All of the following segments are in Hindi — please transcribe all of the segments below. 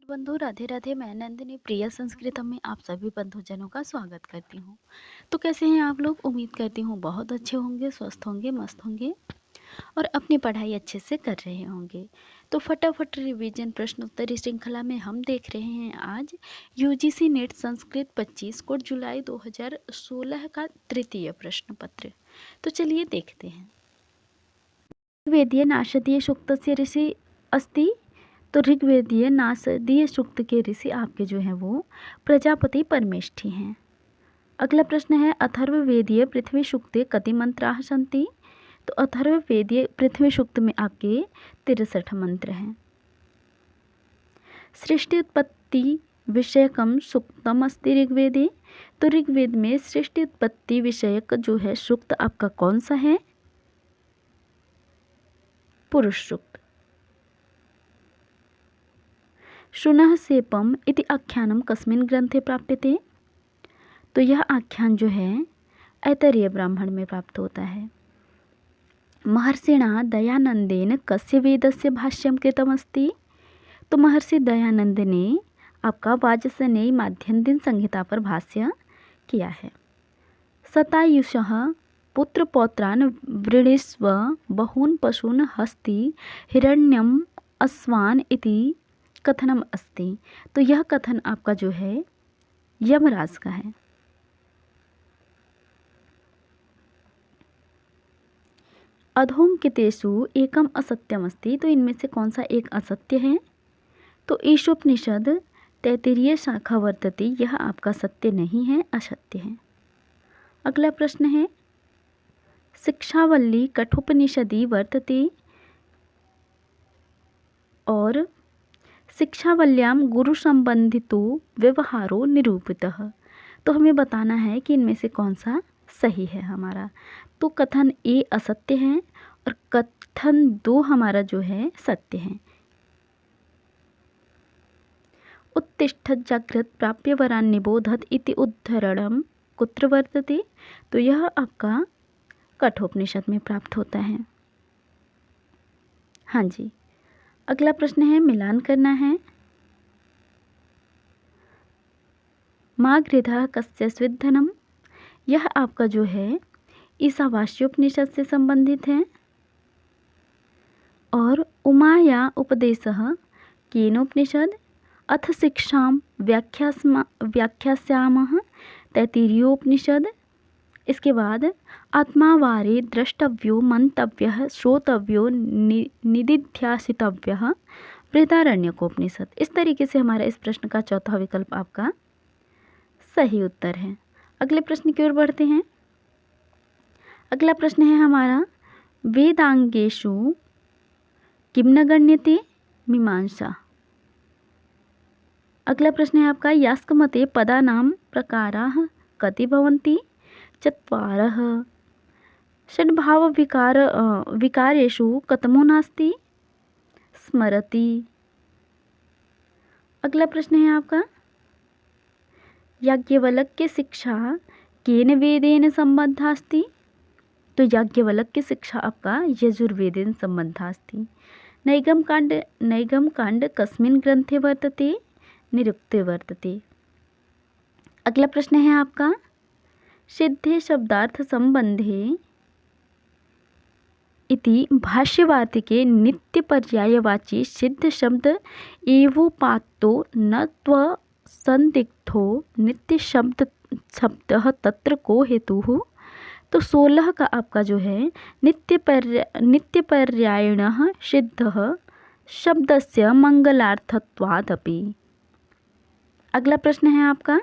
बंधु राधे राधे। मैं नंदिनी प्रिया संस्कृतम में आप सभी बंधुजनों का स्वागत करती हूँ। तो कैसे हैं आप लोग? उम्मीद करती हूँ बहुत अच्छे होंगे, स्वस्थ होंगे, मस्त होंगे और अपनी पढ़ाई अच्छे से कर रहे होंगे। तो फटाफट रिवीजन प्रश्नोत्तरी श्रृंखला में हम देख रहे हैं आज यूजीसी नेट संस्कृत 25 कोड जुलाई 2016 का तृतीय प्रश्न पत्र। तो चलिए देखते हैं। वेदीय नाशदीय सूक्तस्य ऋषि अस्ति। तो ऋग्वेदीय नासदीय सूक्त के ऋषि आपके जो हैं वो प्रजापति परमेष्ठी हैं। अगला प्रश्न है अथर्ववेदीय पृथ्वी सूक्ते कति मंत्राः सन्ति। तो अथर्ववेदीय पृथ्वी सूक्त में आपके 63 मंत्र हैं। सृष्टि उत्पत्ति विषयकम सूक्तम अस्ति ऋग्वेदे। तो ऋग्वेद में सृष्टि उत्पत्ति विषयक जो है सूक्त आपका कौन सा है? पुरुष सूक्त। शुनः सेपम इति आख्यानम कस्मिन् ग्रंथे प्राप्यते। तो यह आख्यान जो है ऐतरेय ब्राह्मण में प्राप्त होता है। महर्षिणा दयानंदेन कस्य वेदस्य भाष्यम कृतमस्ति। तो महर्षि दयानंद ने आपका वाजसनेयी माध्यन्दिन संहिता पर भाष्य किया है। शतायुषः पुत्रपौत्रान् वृणीष्व बहून् पशून् हस्ति हिरण्यम अश्वान इति कथनम अस्ति। तो यह कथन आपका जो है यमराज का है। अधोंकितेषु एकम असत्यम अस्ति। तो इनमें से कौन सा एक असत्य है? तो ईशोपनिषद तैत्तिरीय शाखा वर्तते, यह आपका सत्य नहीं है, असत्य है। अगला प्रश्न है शिक्षावल्ली कठोपनिषदि वर्तते और शिक्षावल्याम गुरु संबंधितो व्यवहारो निरूपितः। तो हमें बताना है कि इनमें से कौन सा सही है हमारा। तो कथन ए असत्य है और कथन 2 हमारा जो है सत्य है। उत्तिष्ठत् जाग्रत् प्राप्य वरान् निबोधत् इति उद्धरणम कुत्र वर्तते। तो यह आपका कठोपनिषद में प्राप्त होता है। हाँ जी। अगला प्रश्न है मिलान करना है। माँ गृधा कस्य स्विद्धनम। यह आपका जो है ईशावास्योपनिषद से संबंधित है। और उमाया उपदेशः केनोपनिषद। अथ शिक्षाम व्याख्यास्यामः तैत्तिरीयोपनिषद। इसके बाद आत्मावारे द्रष्टव्यो मंतव्यः श्रोतव्यो निदिध्यासितव्यः बृहदारण्यकोपनिषद। इस तरीके से हमारा इस प्रश्न का चौथा विकल्प आपका सही उत्तर है। अगले प्रश्न की ओर बढ़ते हैं। अगला प्रश्न है हमारा वेदांगेषु किम न गण्यते मीमांसा। अगला प्रश्न है आपका यास्कमते पदानां प्रकाराः कति भवन्ति। 4। षड्भाव विकारेषु कतमो नास्ति स्मरति। अगला प्रश्न है आपका याज्ञवल्क्य शिक्षा केन वेदेन सम्बद्धा अस्ति। तो याज्ञवल्क्य शिक्षा आपका यजुर्वेदेन सम्बद्धा अस्ति। नैगम कांड कस्मिन् ग्रंथे वर्तते निरुक्ते वर्तते। अगला प्रश्न है आपका सिद्धे शब्दार्थ संबंधे इति भाष्यवार्तिके नित्य पर्यायवाची सिद्ध शब्द एवोपात्तो न संदिग्धो नित्य शब्दः तत्र को हेतुः। तो 16 का आपका जो है नित्य पर्यायणः सिद्धः शब्दस्य मंगलार्थत्वादपि। अगला प्रश्न है आपका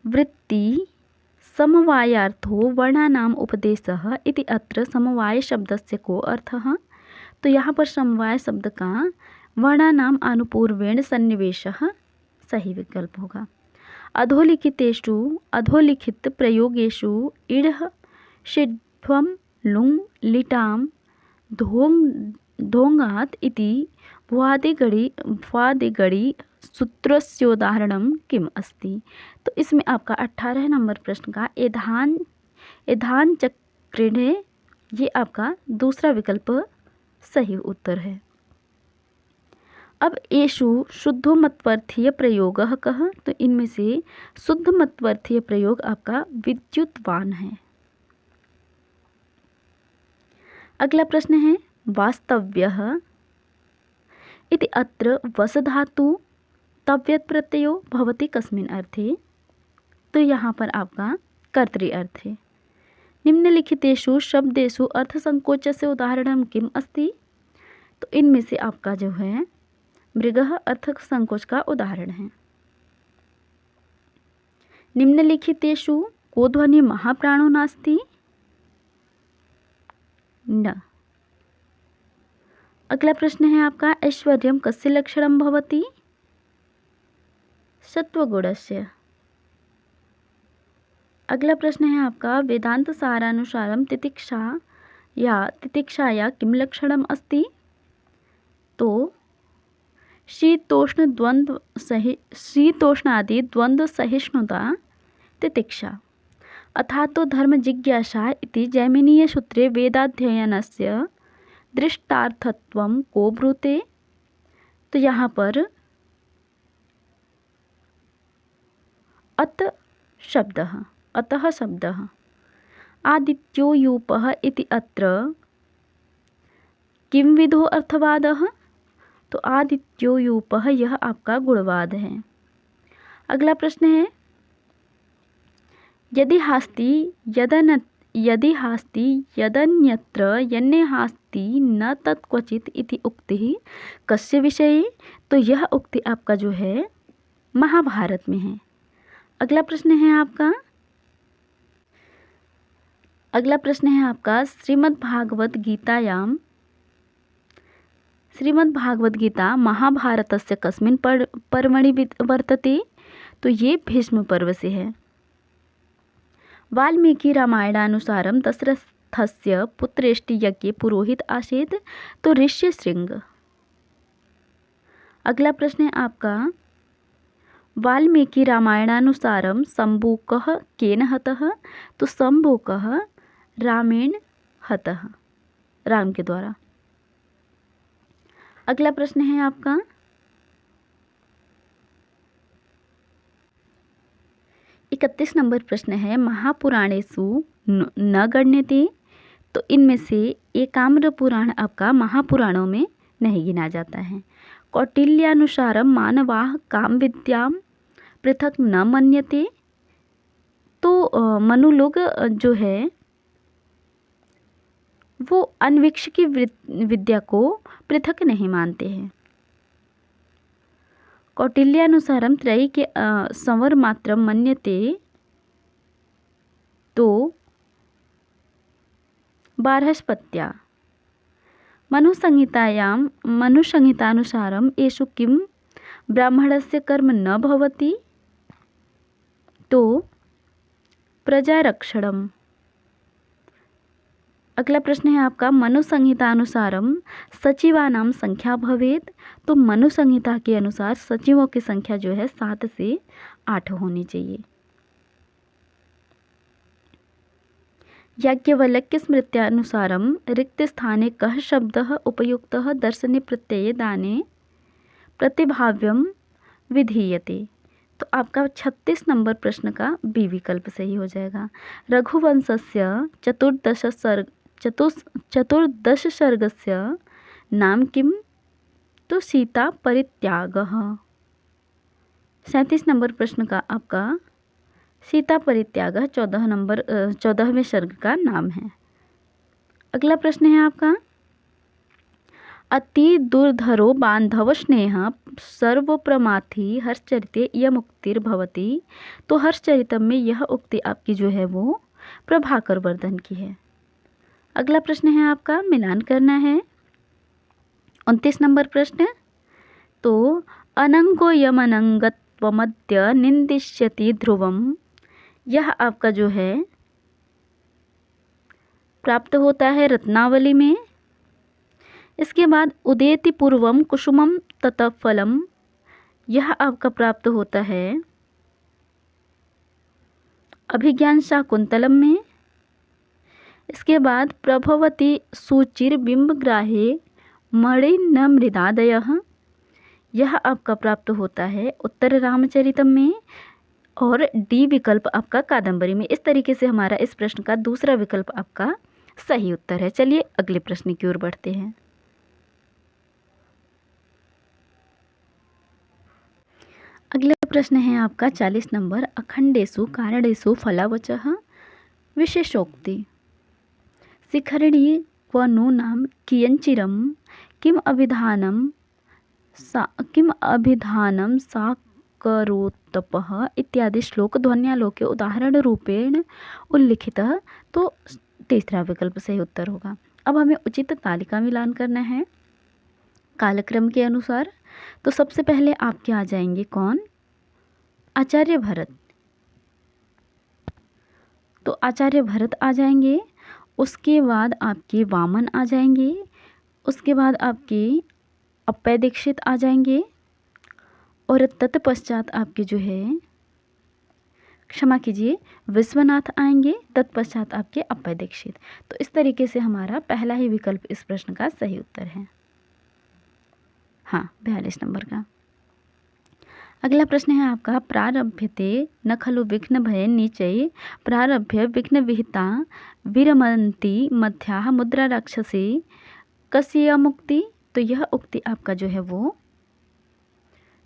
वृत्ति समवायार्थो वर्णानाम उपदेशः इति अत्र समवाय शब्दस्य को अर्थः। तो यहाँ पर समवाय शब्द का वर्णानाम अनुपूर्वेण सन्निवेशः सही विकल्प होगा। अधोलिखित प्रयोगेषु इडः षिड्वं लुङ् लिटां धोंगात् इति भ्वादिगणि सूत्रस्योदाहरणं किम् अस्ति। तो इसमें आपका 18 नंबर प्रश्न का एधान चक्रिणे ये आपका दूसरा विकल्प सही उत्तर है। अब एषु शुद्धोमत्वर्थीय प्रयोगः कः, तो इनमें से शुद्ध मत्वर्थीय प्रयोग आपका विद्युतवान है। अगला प्रश्न है वास्तव्यः इति अत्र वसधातु तव्यत् प्रत्ययो भवति कस्मिन् अर्थे, तो यहाँ पर आपका कर्तृ अर्थ है। निम्नलिखितेषु शब्देषु अर्थसंकोचस्य उदाहरणं किम् अस्ति, तो इनमें से आपका जो है मृगः अर्थसंकोच का उदाहरण है। निम्नलिखितेषु को ध्वनि महाप्राणो नास्ति, न। अगला प्रश्न है आपका ऐश्वर्यं कस्य लक्षणं भवति, सत्वगुणस्य। अगला प्रश्न है आपका वेदांत सारानुसारं तितिक्षाया किं लक्षणम् अस्ति, तो शीतोष्णादि द्वंद्व सहिष्णुता तितिक्षा। अथातो धर्म जिज्ञासा इति जैमिनीय सूत्रे वेदाध्ययनस्य दृष्टार्थत्वं को ब्रूते, तो यहाँ पर अतः शब्दः। आदित्यो यूपः इति अत्र किं विधो अर्थवादः, तो आदित्यो यूपः यह आपका गुणवाद है। अगला प्रश्न है यदि हास्ति यदन्यत्र यन्ने हास्ति न तत् क्वचित् इति उक्तिः कस्य विषये, तो यह उक्ति आपका जो है महाभारत में है। अगला प्रश्न है आपका श्रीमद्भागवद्गीता महाभारतस्य कस्मिन् पर्वणि वर्तते, तो ये भीष्म पर्व से है। वाल्मीकि रामायणानुसारं दशरथस्य पुत्रेष्टि यज्ञे पुरोहित आसीत्, तो ऋष्यशृंग। अगला प्रश्न है आपका वाल्मीकि रामायणानुसारं शम्बुकः केन हतः, तो शम्बुकः रामेण हतः, राम के द्वारा। अगला प्रश्न है आपका 31 नंबर प्रश्न है महापुराणेषु न गण्यते, तो इनमें से एकाम्र पुराण आपका महापुराणों में नहीं गिना जाता है। कौटिल्यानुसारं मानवाः काम विद्यां पृथक न मन्यते, तो मनु लोग जो है वो अन्वीक्ष की विद्या को पृथक नहीं मानते हैं। कौटिल्यानुसारं त्रयी के संवर मात्र मन्यते, तो बारहस्पत्या। मनुसंहितानुसारं येषु किं ब्राह्मणस्य कर्म न भवति, तो प्रजारक्षणम्। अगला प्रश्न है आपका मनुसंहितानुसारं सचिवानां संख्या भवेत्, तो मनुसंहिता के अनुसार सचिवों की संख्या जो है 7 से 8 होनी चाहिए। याज्ञवल्क्य स्मृत्यानुसारं रिक्त स्थाने कः शब्दः उपयुक्तः दर्शने प्रत्यये दाने प्रतिभाव्यम विधीयते, तो आपका 36 नंबर प्रश्न का बी विकल्प सही हो जाएगा। रघुवंशस्य चतुर्दश सर्गस्य नाम किम, तो सीता परित्यागः। 37 नंबर प्रश्न का आपका सीता परित्यागः 14वें सर्ग का नाम है। अगला प्रश्न है आपका अति दुर्धरो बांधव स्नेह सर्वप्रमाथी हर्षचरिते यमुक्तिर भवति, तो हर्षचरितम में यह उक्ति आपकी जो है वो प्रभाकर वर्धन की है। अगला प्रश्न है आपका मिलान करना है। 29 नंबर प्रश्न, तो अनंगो यमनंगत्वमद्य निंदिष्यति ध्रुवम, यह आपका जो है प्राप्त होता है रत्नावली में। इसके बाद उदेति पूर्वम कुसुमम ततः फलम, यह आपका प्राप्त होता है अभिज्ञान शाकुंतलम में। इसके बाद प्रभवती सुचिर बिंबग्राहे मणि न मृदादयः, यह आपका प्राप्त होता है उत्तर रामचरितम में और डी विकल्प आपका कादम्बरी में। इस तरीके से हमारा इस प्रश्न का दूसरा विकल्प आपका सही उत्तर है। चलिए अगले प्रश्न की ओर बढ़ते हैं। अगला प्रश्न है आपका 40 नंबर। अखंडेषु कारणेषु फलावचः विशेषोक्ति शिखरिणी क्व नूनां कियञ्चिरं किम अभिधानं सा करोत्तपः इत्यादि श्लोक ध्वन्यालोके उदाहरण रूपेण उल्लिखितः। तो तीसरा विकल्प सही उत्तर होगा। अब हमें उचित तालिका मिलान करना है कालक्रम के अनुसार। तो सबसे पहले आपके आ जाएंगे कौन? आचार्य भरत। तो आचार्य भरत आ जाएंगे। उसके बाद आपके वामन आ जाएंगे। उसके बाद आपके अप्पय दीक्षित आ जाएंगे और तत्पश्चात आपके जो है, क्षमा कीजिए, विश्वनाथ आएंगे। तत्पश्चात आपके अप्पय दीक्षित। तो इस तरीके से हमारा पहला ही विकल्प इस प्रश्न का सही उत्तर है। हाँ, 42 नंबर का। अगला प्रश्न है आपका प्रारभ्यते न खलु विघ्न भय नीचै प्रारभ्य विघ्न विहिता विरमन्ति मध्याः मुद्रा राक्षसी कस्य मुक्ति। तो यह उक्ति आपका जो है वो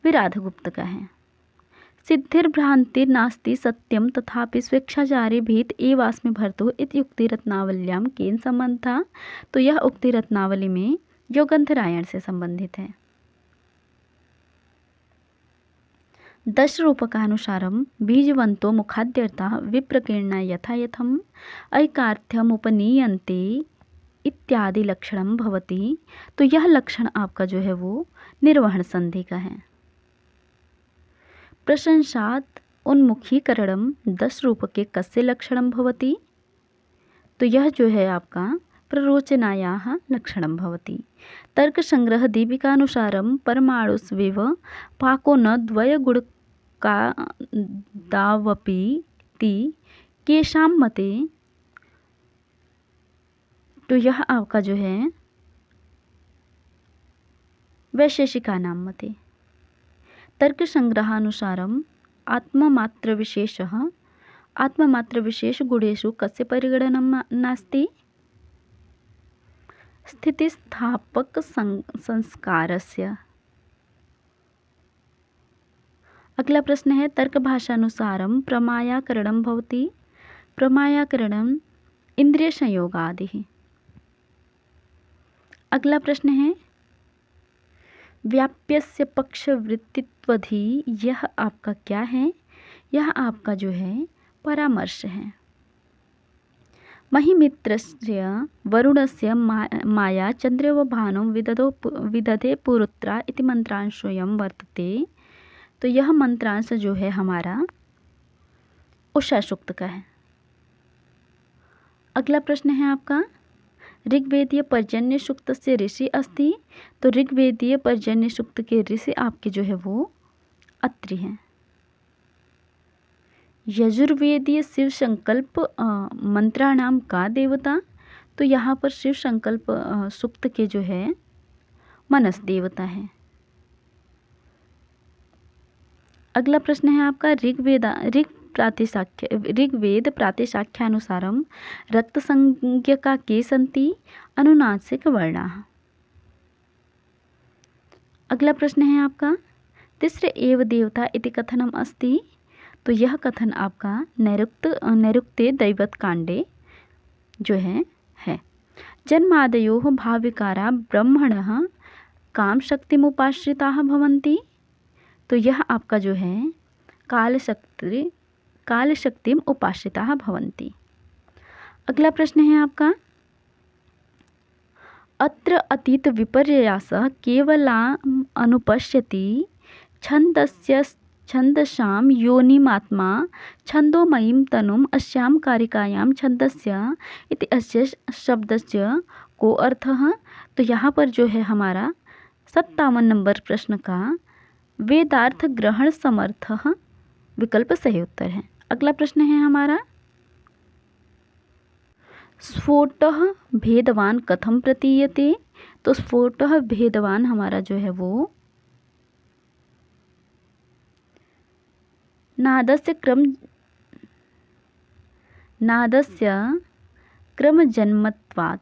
विराधगुप्त का है। सिद्धिर्भ्रान्तिर्नास्ति सत्यं तथापि स्वेच्छाचारे भीत एवास्मि भर्तुः इति उक्ति रत्नावल्यां केन संबंधा। तो यह उक्ति रत्नावली में योगंधरायण से संबंधित है। दशरूपकानुसारं बीजवन्तो मुखाद्यर्थाः विप्रकीर्णा यथा यथम् ऐकार्थ्यमुपनीयन्ते इत्यादि लक्षणं भवति। तो यह लक्षण आपका जो है वो निर्वहण संधि का है। प्रशंसात् उन्मुखीकरणं 10 रूपके कस्य लक्षणं भवति। तो यह जो है आपका प्ररोचनायाः लक्षणं भवति। तर्कसंग्रह दीपिकानुसारं परमाणुस्वेव पाको न द्वयगुणकादावपि ति केषां मते। तो यह आपका जो है वैशेषिकानां मते। तर्कसंग्रहानुसारम् आत्ममात्रविशेषगुणेषु कस्य परिगणनं नास्ति। स्थितिस्थापक संस्कारस्य। अगला प्रश्न है तर्कभाषानुसारं प्रमायाकरणं भवति। प्रमायाकरणं इंद्रिय संयोगादिः। अगला प्रश्न है व्याप्यस्य पक्षवृत्तित्वधि। यह आपका क्या है? यह आपका जो है परामर्श है। महिमित्रस्य वरुणस्य माया चंद्रव भानुं विदधे पुरुत्रा इति मंत्रांशोऽयं वर्तते। तो यह मंत्रांश जो है हमारा उषा सूक्त का है। अगला प्रश्न है आपका ऋग्वेदीय पर्जन्य सूक्त से ऋषि अस्ति। तो ऋग्वेदीय पर्जन्य सूक्त के ऋषि आपके जो है वो अत्रि हैं। यजुर्वेदीय शिव संकल्प मंत्राणाम का देवता। तो यहाँ पर शिव संकल्प सूक्त के जो है मनस देवता है। अगला प्रश्न है आपका ऋग्वेद प्रातिशाख्यानुसारं रक्तसंज्ञका के सन्ति अनुनासिक वर्णाः। अगला प्रश्न है आपका तिस्र एव देवता इति कथनम अस्ति। तो यह कथन आपका नैरुक्ते दैवत कांडे जो है। जन्मादयोः भाविकारा ब्रह्मणः काम शक्तिमुपाश्रिताः भवन्ति। तो यह आपका जो है काल शक्तिम उपाश्रिताः भवन्ति। अगला प्रश्न है आपका अत्र अतीत विपर्ययासः केवलाम् अनुपश्यति छन्दसां योनिमात्मा छन्दोमयीं तनुम् अस्यां कारिकायां छन्दस्य इति अस्य शब्दस्य को अर्थः। तो यहाँ पर जो है हमारा 57 नंबर प्रश्न का वेदार्थ ग्रहण समर्थः विकल्प सही उत्तर है। अगला प्रश्न है हमारा स्फोटः भेदवान कथम प्रतीयते। तो स्फोटः भेदवान हमारा जो है वो नादस्य क्रमजन्मत्वात्।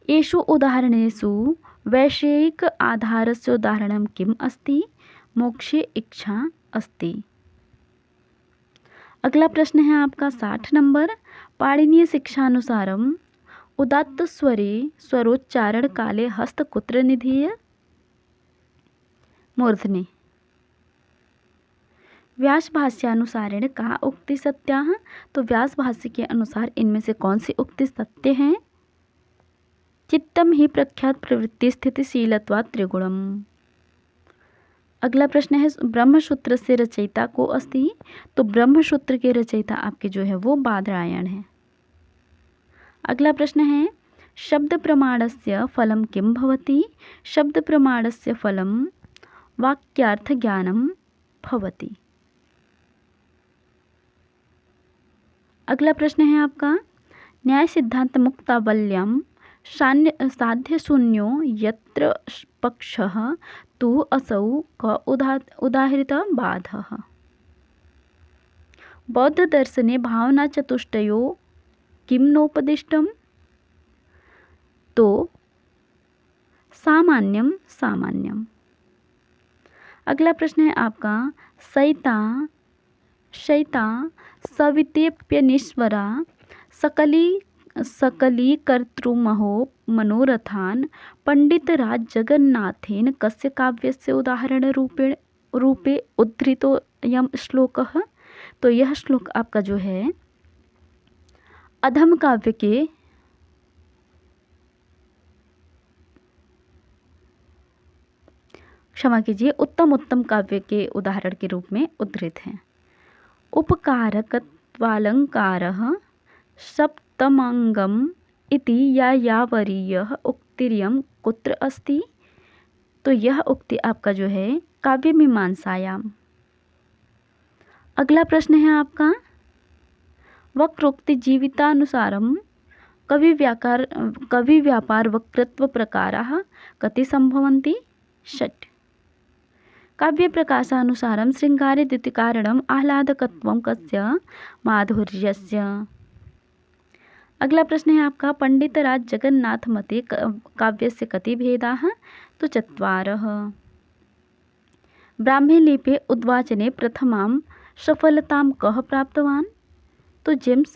येषु उदाहरणेषु वैषयिक आधारस्य उदाहरणं किम् अस्ति? मोक्षे इच्छा अस्ति। अगला प्रश्न है आपका 60 नंबर। पाणिनीय शिक्षानुसारम उदात्त स्वरे स्वरोच्चारण काले हस्त कुत्र निधीय? मूर्धनि। व्यास भाष्यानुसारेण का उक्ति सत्याः? तो व्यास भाष्य के अनुसार इनमें से कौन सी उक्ति सत्य है? चित्तम ही प्रख्यात प्रवृत्ति स्थितिशीलत्वात् त्रिगुणम। अगला प्रश्न है ब्रह्मसूत्र से रचयिता को अस्ति? तो ब्रह्मसूत्र के रचयिता आपके जो है वो बादरायण है। अगला प्रश्न है शब्द प्रमाणस्य फलम किम भवति? शब्द प्रमाणस्य फलम वाक्यार्थ ज्ञानम भवति। अगला प्रश्न है आपका न्याय सिद्धांत मुक्तावल्याम साध्य शून्यो यत्र पक्षः तु असौ क उदाहृत बाधः। बौद्ध दर्शने भावना चतुष्टयो किम नोपदिष्टम? तो सामान्यम सामान्यम। अगला प्रश्न है आपका शैता सवितेप्यनीश्वरा सकली कर्तृमहो मनोरथान पंडितराज जगन्नाथेन कस्य काव्यस्य उदाहरण रूपे उद्धृतो यम श्लोकः? तो यह श्लोक आपका जो है अधम काव्य के क्षमा कीजिए उत्तम काव्य के उदाहरण के रूप में उद्धृत हैं। उपकारकत्वालंकारः सप्तमांगम इति यावरीयः उक्तिर्यं कुत्र अस्ति? तो यह उक्ति आपका जो है काव्य मीमांसायाम। अगला प्रश्न है आपका वक्रोक्ति जीवितानुसारम कवि व्यापार वक्तृत्व प्रकाराः कति संभवन्ति? 6। काव्य प्रकाशानुसारम श्रृंगारे द्युतिकारणम आह्लादकत्वं कस्य माधुर्यस्य। अगला प्रश्न है आपका पंडितराज जगन्नाथ मते काव्यस्य कति भेदाः? तो 4। ब्राह्मे लिपे उद्वाचने प्रथमां सफलतां कः प्राप्तवान्? तो जेम्स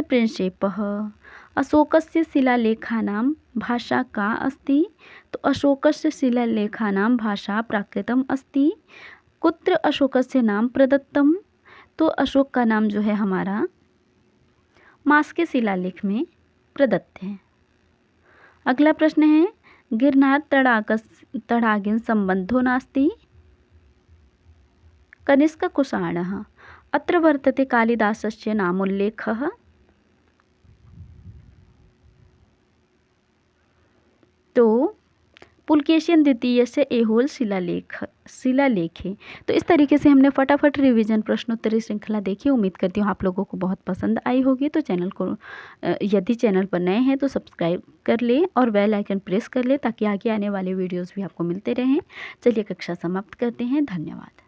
प्रिंसेपः। अशोकस्य शिलालेखानां भाषा का अस्ति? तो अशोकस्य शिलालेखानां भाषा प्राकृतम् अस्ति। कुत्र अशोकस्य नाम प्रदत्तम? तो अशोक का नाम जो है हमारा मास के शिलालेख में प्रदत्त है। अगला प्रश्न है गिरनार तडागेन संबंधो नास्ति? कनिष्क कुषाणः। अत्र वर्तते कालिदासस्य नामोल्लेखः? तो पुलकेशियन द्वितीय से ऐहोल शिलालेखे। तो इस तरीके से हमने फटाफट रिवीजन प्रश्नोत्तरी श्रृंखला देखी। उम्मीद करती हूँ आप लोगों को बहुत पसंद आई होगी। तो चैनल को यदि चैनल पर नए हैं तो सब्सक्राइब कर ले और बेल आइकन प्रेस कर ले ताकि आगे आने वाले वीडियोस भी आपको मिलते रहें। चलिए कक्षा समाप्त करते हैं। धन्यवाद।